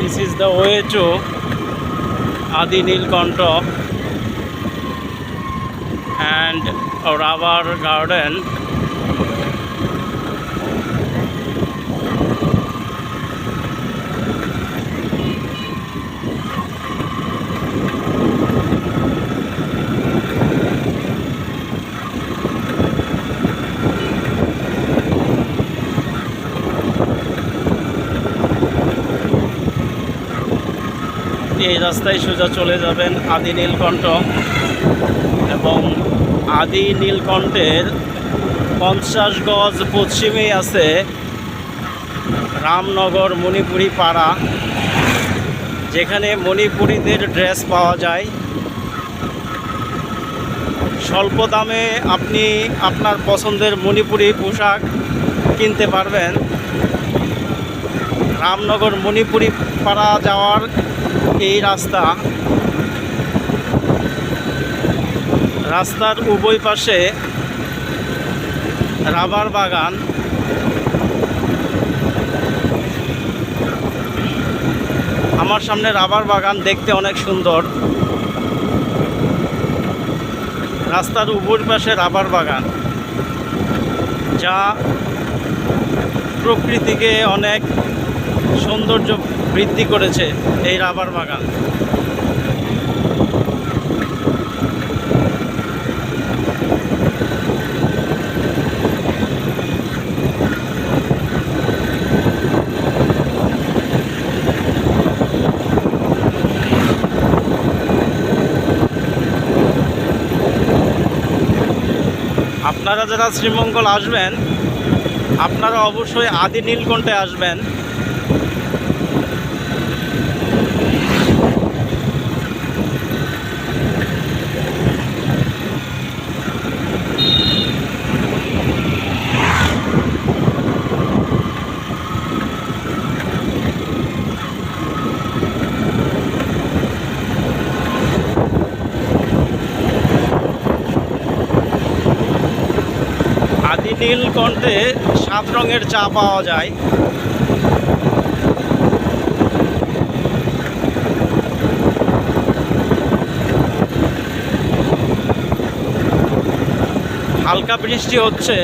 This is the way to Adi Nilkantha and rubber garden. এই রাস্তায় সোজা চলে যাবেন আদি নীলকণ্ঠ এবং আদি নীলকণ্ঠের 50 গজ পশ্চিমেই আছে রামনগর মণিপুরি পাড়া, যেখানে মণিপুরীদের ড্রেস পাওয়া যায়। স্বল্প দামে আপনি আপনার পছন্দের মণিপুরি পোশাক কিনতে পারবেন। রামনগর মণিপুরি পাড়া যাওয়ার এই রাস্তার উভয় পাশে রাবার বাগান। আমার সামনে রাবার বাগান দেখতে অনেক সুন্দর। রাস্তার উভয় পাশে রাবার বাগান, যা প্রকৃতিকে অনেক সৌন্দর্য বৃদ্ধি করেছে এই রাবার বাগান। আপনারা যারা শ্রীমঙ্গল আসবেন, আপনারা অবশ্যই আদি নীলকণ্ঠে আসবেন। আদি নীলকণ্ঠে 7 রঙের চা পাওয়া যায়। হালকা বৃষ্টি হচ্ছে।